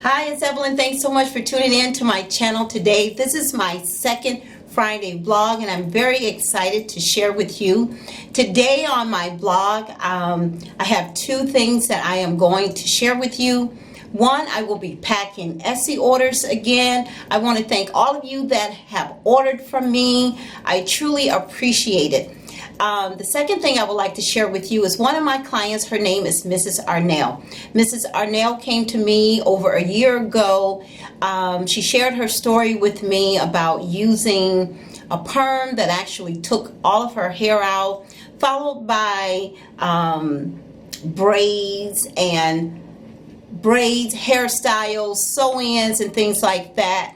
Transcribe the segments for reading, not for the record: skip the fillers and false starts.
Hi, it's Evelyn. Thanks so much for tuning in to my channel today. This is my second Friday vlog, and I'm very excited to share with you. Today on my blog, I have two things that I am going to share with you. One, I will be packing Etsy orders again. I want to thank all of you that have ordered from me. I truly appreciate it. The second thing I would like to share with you is one of my clients. Her name is Mrs. Arnell. Mrs. Arnell came to me over a year ago. She shared her story with me about using a perm that actually took all of her hair out, followed by braids, hairstyles, sew-ins, and things like that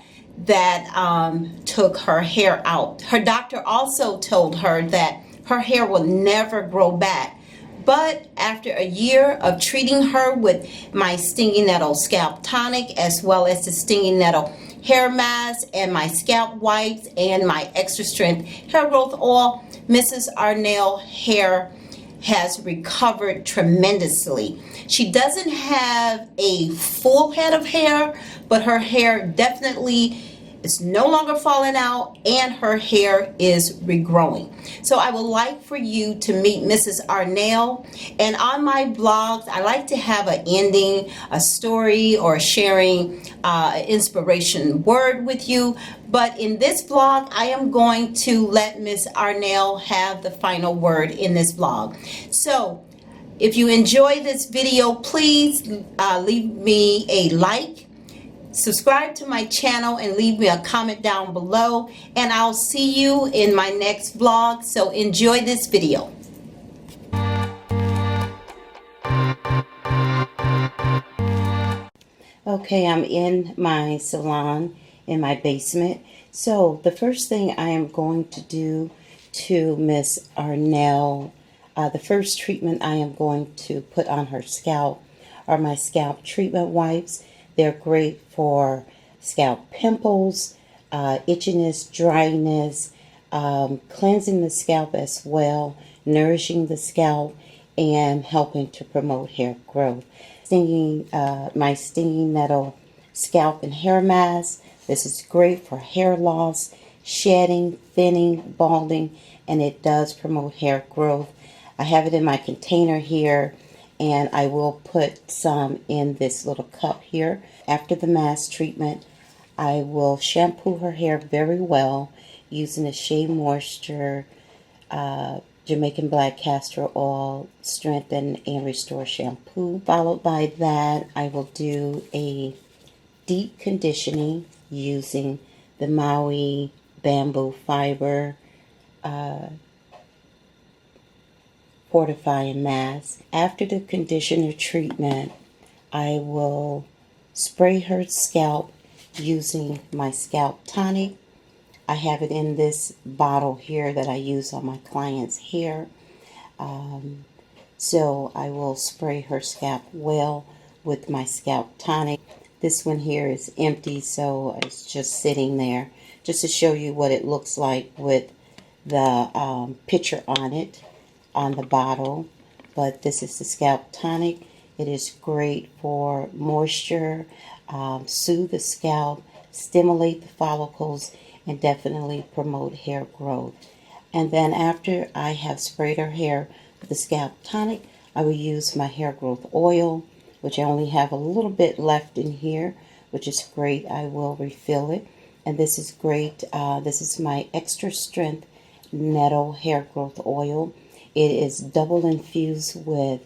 took her hair out. Her doctor also told her that her hair will never grow back. But after a year of treating her with my Stinging Nettle Scalp Tonic, as well as the Stinging Nettle Hair Mask and my scalp wipes and my extra strength hair growth oil, Mrs. Arnell hair has recovered tremendously. She doesn't have a full head of hair, but her hair definitely is no longer falling out and her hair is regrowing. So I would like for you to meet Mrs. Arnell. And on my blogs, I like to have an ending, a story, or sharing inspiration word with you. But in this vlog, I am going to let Ms. Arnell have the final word in this vlog. So if you enjoy this video, please leave me a like, subscribe to my channel, and leave me a comment down below, and I'll see you in my next vlog. So enjoy this video. Okay, I'm in my salon in my basement. So the first thing I am going to do to Miss Arnell, the first treatment I am going to put on her scalp are my scalp treatment wipes. They're great for scalp pimples, itchiness, dryness, cleansing the scalp as well, nourishing the scalp, and helping to promote hair growth. My Stinging Nettle Scalp and Hair Mask. This is great for hair loss, shedding, thinning, balding, and it does promote hair growth. I have it in my container here, and I will put some in this little cup here. After the mask treatment, I will shampoo her hair very well using a Shea Moisture Jamaican Black Castor Oil Strengthen and Restore Shampoo. Followed by that, I will do a deep conditioning using the Maui Bamboo Fiber Fortifying Mask. After the conditioner treatment, I will spray her scalp using my scalp tonic. I have it in this bottle here that I use on my client's hair. So I will spray her scalp well with my scalp tonic. This one here is empty, so it's just sitting there, just to show you what it looks like with the picture on it on the bottle. But this is the scalp tonic. It is great for moisture, soothe the scalp, stimulate the follicles, and definitely promote hair growth. And then after I have sprayed her hair with the scalp tonic, I will use my hair growth oil, which I only have a little bit left in here, which is great. I will refill it. And this is great. This is my extra strength Nettle hair growth oil. It is double infused with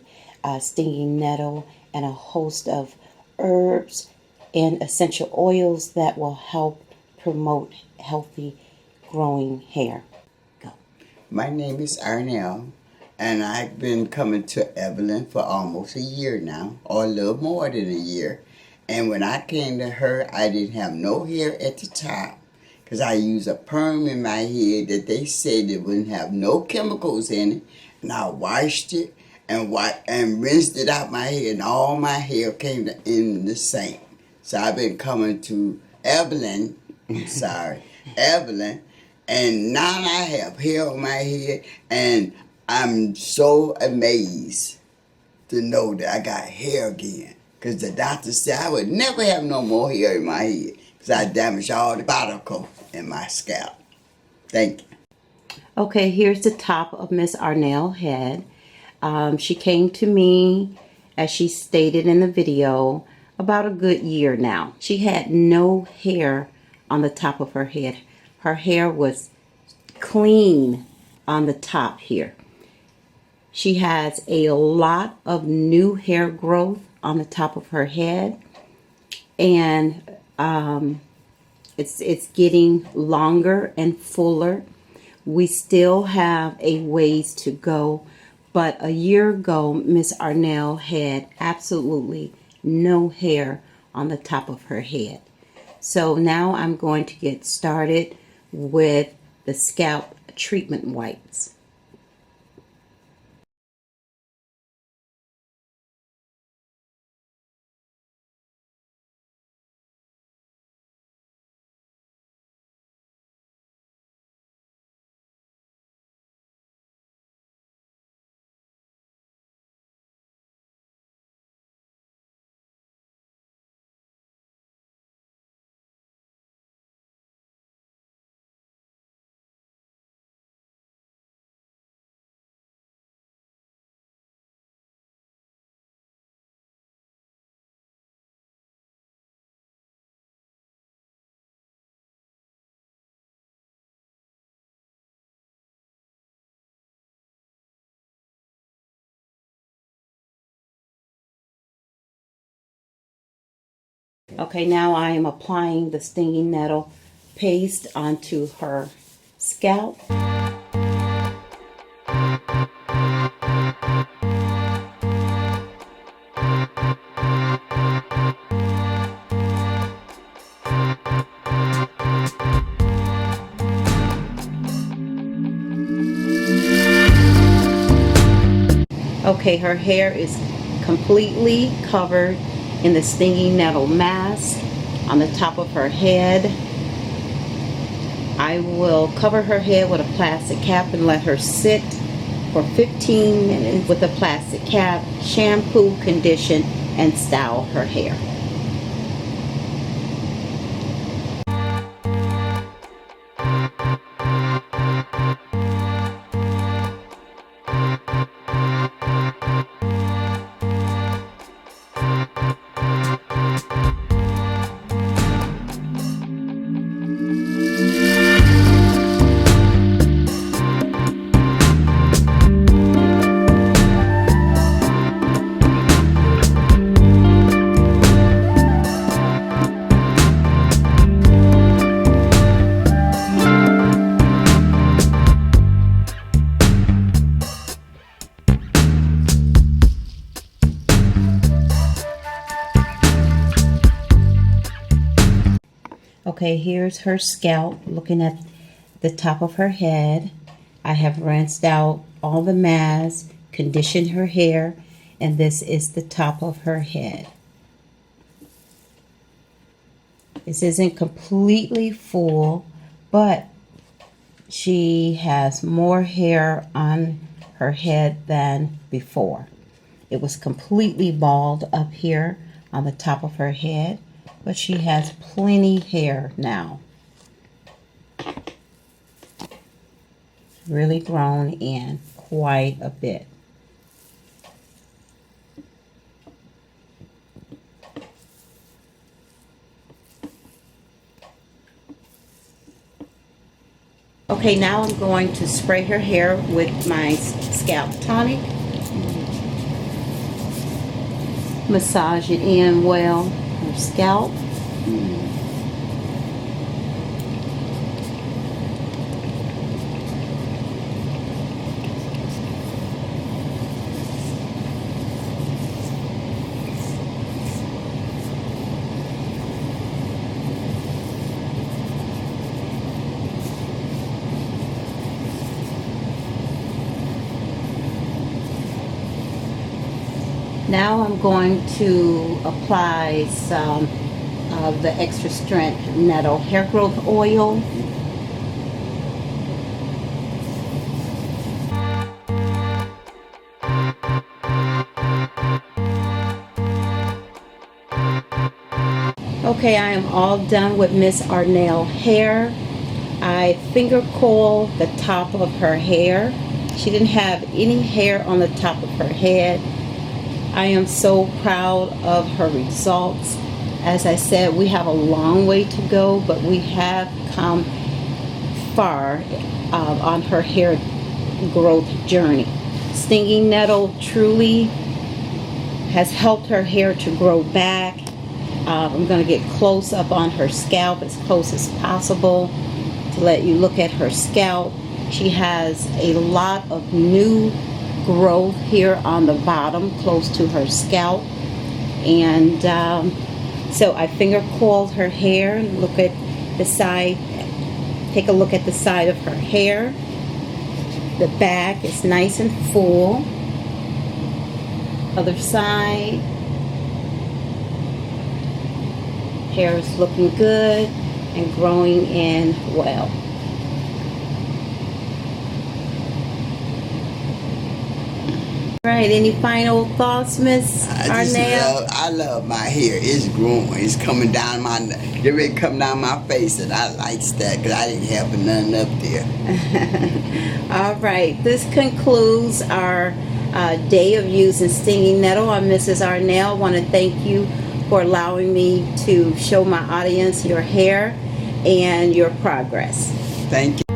stinging nettle and a host of herbs and essential oils that will help promote healthy growing hair. Go. My name is Arnell, and I've been coming to Evelyn for almost a year now, or a little more than a year. And when I came to her, I didn't have no hair at the top, because I used a perm in my head that they said it wouldn't have no chemicals in it. And I washed it and rinsed it out my hair, and all my hair came in the same. So I've been coming to Evelyn, Evelyn, and now I have hair on my head, and I'm so amazed to know that I got hair again. Because the doctor said I would never have no more hair in my head. Because I damaged all the follicles in my scalp. Thank you. Okay, here's the top of Miss Arnell's head. She came to me, as she stated in the video, about a good year now. She had no hair on the top of her head. Her hair was clean on the top here. She has a lot of new hair growth on the top of her head, and it's getting longer and fuller. We still have a ways to go, but a year ago, Miss Arnell had absolutely no hair on the top of her head. So now I'm going to get started with the scalp treatment wipes. Okay, now I am applying the stinging nettle paste onto her scalp. Okay, her hair is completely covered in the stinging nettle mask on the top of her head. I will cover her head with a plastic cap and let her sit for 15 minutes with a plastic cap, shampoo, condition, and style her hair. Okay, here's her scalp looking at the top of her head. I have rinsed out all the mask, conditioned her hair, and this is the top of her head. This isn't completely full, but she has more hair on her head than before. It was completely bald up here on the top of her head, but she has plenty hair now. Really grown in quite a bit. Okay, now I'm going to spray her hair with my scalp tonic. Massage it in well, her scalp. Now I'm going to apply some of the extra strength Nettle hair growth oil. Okay, I am all done with Miss Arnell hair. I finger coiled the top of her hair. She didn't have any hair on the top of her head. I am so proud of her results. As I said, we have a long way to go, but we have come far on her hair growth journey. Stinging Nettle truly has helped her hair to grow back. I'm going to get close up on her scalp, as close as possible, to let you look at her scalp. She has a lot of new growth here on the bottom, close to her scalp. And so I finger coiled her hair. Look at the side. Take a look at the side of her hair. The back is nice and full. Other side. Hair is looking good and growing in well. Right, any final thoughts, Miss Arnell? I love my hair. It's growing. It's coming down get ready to come down my face, and I like that because I didn't have none up there. All right, this concludes our day of using Stinging Nettle on Mrs. Arnell. I want to thank you for allowing me to show my audience your hair and your progress. Thank you.